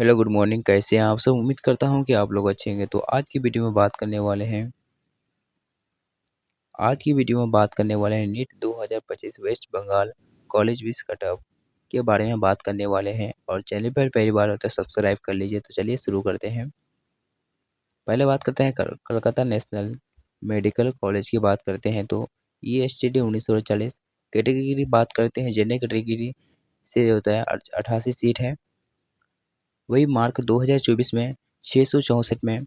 Hello good morning. कैसे हैं आप सब? उम्मीद करता हूं कि आप लोग अच्छे होंगे। तो आज की वीडियो में बात करने वाले हैं नीट 2025 वेस्ट बंगाल कॉलेज विस कट ऑफ के बारे में बात करने वाले हैं। और चैनल पर पहली बार होता है सब्सक्राइब कर लीजिए। तो चलिए शुरू करते हैं। पहले बात करते हैं कलकत्ता नेशनल मेडिकल कॉलेज की बात करते हैं। तो ये स्टडी 1940 कैटेगरी की बात करते हैं। जनरल कैटेगरी से जो होता है 88 सीट है। वही मार्क 2024 में 664 में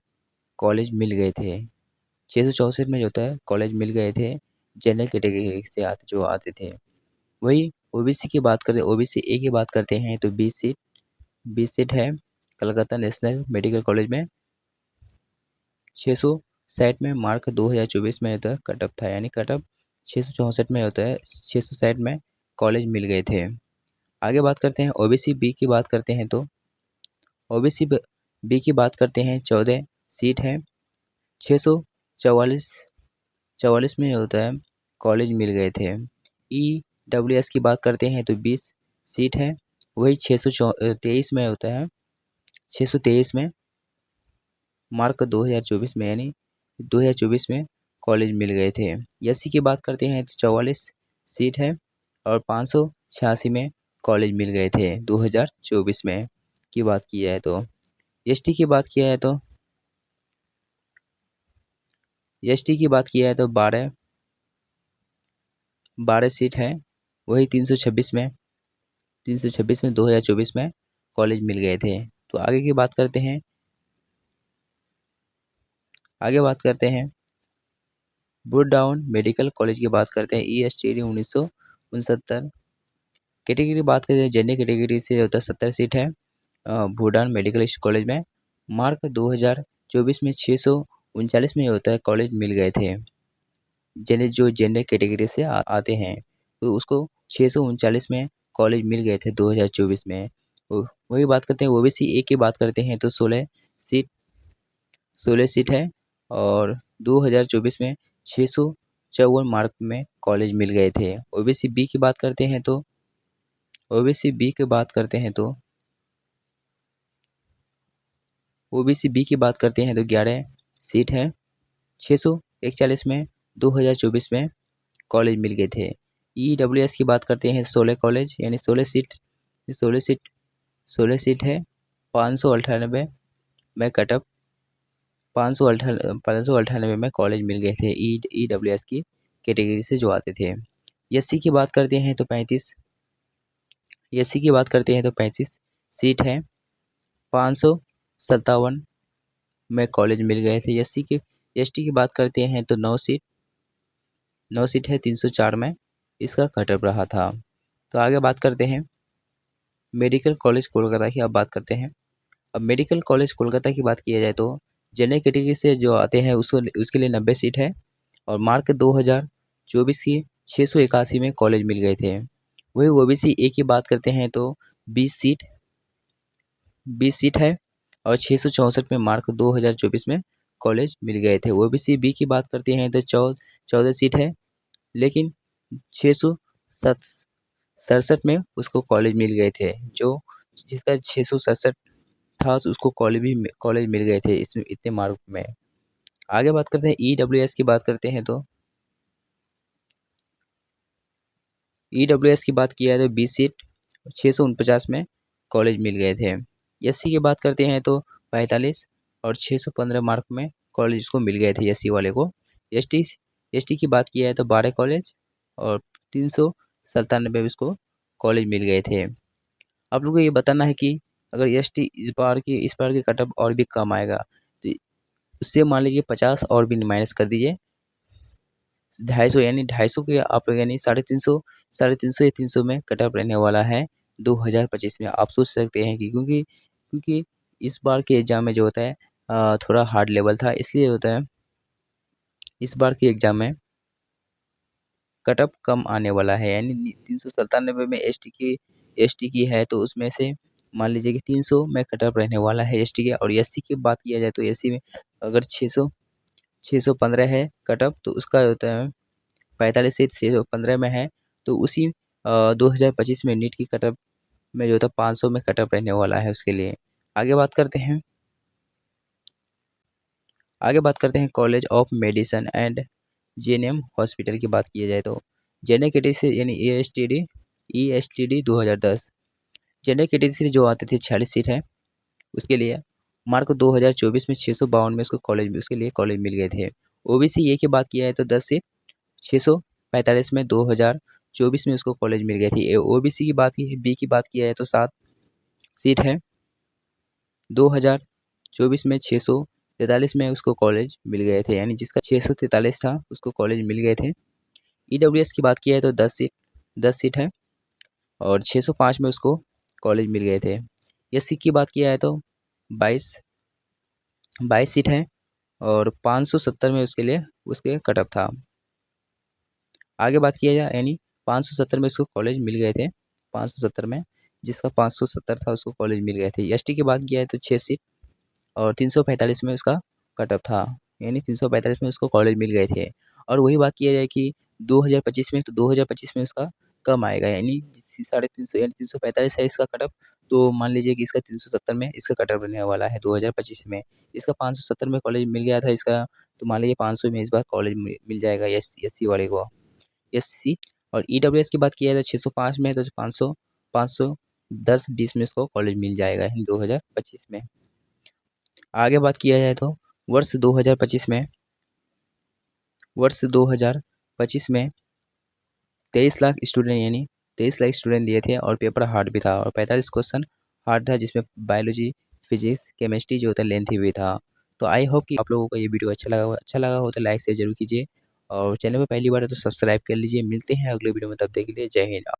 कॉलेज मिल गए थे। 664 में जो होता है कॉलेज मिल गए थे जनरल कैटेगरी से आते थे। वही ओबीसी की बात करते ओबीसी ए की बात करते हैं। तो 20 सीट है कलकत्ता नेशनल मेडिकल कॉलेज में। 660 में मार्क 2024 में होता है कट ऑफ था, यानी कट ऑफ 664 में होता है। 660 में कॉलेज मिल गए थे। आगे बात करते हैं ओबीसी बी की बात करते हैं। तो ओबीसी बी की बात करते हैं। 14 सीट है। 644 44 में होता है कॉलेज मिल गए थे। EWS की बात करते हैं। तो 20 सीट है। वही 623 में होता है 623 में मार्क 2024 में, यानी 2024 में कॉलेज मिल गए थे। एससी की बात करते हैं तो 44 सीट है और 586 में कॉलेज मिल गए थे 2024 में की बात की जाए। तो एसटी की बात किया है तो 12 सीट है। वही 326 में 2024 में कॉलेज मिल गए थे। तो आगे बात करते हैं बुरडाउन मेडिकल कॉलेज की बात करते हैं। ESTD 1969 कैटेगरी बात करते हैं। जनरल कैटेगरी से होता है 70 सीट है बुरडाउन मेडिकल कॉलेज में। मार्क 2024 में 639 में होता है कॉलेज मिल गए थे। जनरल कैटेगरी से आते हैं तो उसको 639 में कॉलेज मिल गए थे 2024 में। वही बात करते हैं ओबीसी ए की बात करते हैं। तो 16 सीट है और 2024 में 654 मार्क में कॉलेज मिल गए थे। ओबीसी बी की बात करते हैं। तो 11 सीट है। 641 में 2024 में कॉलेज मिल गए थे। EWS की बात करते हैं 16 कॉलेज, यानी 16 सीट है। 598 में कटअप 598 में कॉलेज मिल गए थे EWS की कैटेगरी से जो आते थे। एससी की बात करते हैं तो 35 सीट है। 557 में कॉलेज मिल गए थे। एसटी की बात करते हैं तो 9 सीट है। 304 में इसका कटअप रहा था। तो आगे बात करते हैं मेडिकल कॉलेज कोलकाता की। अब बात करते हैं अब मेडिकल कॉलेज कोलकाता की बात किया जाए तो जनरल कैटेगरी से जो आते हैं उसके लिए 90 सीट है और मार्क 2024 की 681 में कॉलेज मिल गए थे। वही ओबीसी ए की बात करते हैं तो 20 सीट है और 664 में मार्क 2024 में कॉलेज मिल गए थे। ओबीसी बी की बात करते हैं तो 14 सीट है, लेकिन 667 में उसको कॉलेज मिल गए थे। जिसका 667 था तो उसको कॉलेज मिल गए थे इसमें इतने मार्क में। आगे बात करते हैं EWS की बात करते हैं। तो EWS की बात किया है तो 20 सीट 649 में कॉलेज मिल गए थे। एससी की बात करते हैं तो 45 और 615 मार्क में कॉलेज को मिल गए थे एससी वाले को। एसटी की बात किया है तो 12 कॉलेज और 397 में इसको कॉलेज मिल गए थे। आप लोगों को ये बताना है कि अगर एसटी इस बार की कटअप और भी कम आएगा तो उससे मान लीजिए 50 और भी माइनस कर दीजिए 250, यानी 250 के आप लोग यानी 350 या 300 में कटअप रहने वाला है 2025 में। आप सोच सकते हैं कि क्योंकि इस बार के एग्ज़ाम में जो होता है थोड़ा हार्ड लेवल था, इसलिए होता है इस बार के एग्ज़ाम में कटअप कम आने वाला है। यानी 397 में एसटी की है तो उसमें से मान लीजिए कि 300 में कटअप रहने वाला है एसटी के। और एससी की बात किया जाए तो एससी में अगर 615 है कटअप तो उसका होता है 45 सीट 615 में है। तो उसी 2025 में नीट की कटअप में जो था 500 में कटअप रहने वाला है उसके लिए। आगे बात करते हैं college of medicine and JNM hospital की बात की जाए तो जनरल कैटेगरी यानी ईएसटीडी 2010 जनरल कैटेगरी जो आते थे 46 सीट है उसके लिए मार्क 2024 में 652 में उसके लिए कॉलेज मिल गए थे। ओबीसी ए की बात किया है तो 10 सीट 645 में 2024 में उसको कॉलेज मिल गई थी। ओबीसी की बात की बी की बात किया है तो 7 सीट है 2024 में 643 में उसको कॉलेज मिल गए थे, यानी जिसका 643 था उसको कॉलेज मिल गए थे। ईडब्ल्यूएस की बात किया है तो 10 सीट है और 605 में उसको कॉलेज मिल गए थे। एससी की बात किया है तो 22 सीट है और 570 में उसके कट ऑफ था। आगे बात किया जाए यानी 570 में उसको कॉलेज मिल गए थे, 570 में जिसका 570 था उसको कॉलेज मिल गए थे। एसटी की बात किया है तो 6 सीट और 345 में उसका कट ऑफ था, यानी 345 में उसको कॉलेज मिल गए थे। और वही बात किया जाए कि 2025 में, तो 2025 में उसका कम आएगा, यानी 350 यानी 345 है इसका कट ऑफ, तो मान लीजिए कि इसका 370 में इसका कट ऑफ रहने वाला है 2025 में। इसका 570 में कॉलेज मिल गया था इसका, तो मान लीजिए 500 में इस बार कॉलेज मिल जाएगा एससी वाले को। एससी और ईडब्ल्यूएस की बात किया जाए तो 605 में है तो 510-20 में इसको कॉलेज मिल जाएगा 2025 में। आगे बात किया जाए तो वर्ष 2025 में 23 लाख स्टूडेंट यानी 23 लाख स्टूडेंट दिए थे और पेपर हार्ड भी था और 45 क्वेश्चन हार्ड था, जिसमें बायोलॉजी, फिजिक्स, केमिस्ट्री जो होता है लेंथी भी था। तो आई होप कि आप लोगों को ये वीडियो अच्छा लगा हो तो लाइक शेयर जरूर कीजिए और चैनल पर पहली बार है तो सब्सक्राइब कर लीजिए। मिलते हैं अगले वीडियो में, तब तक के लिए जय हिंद।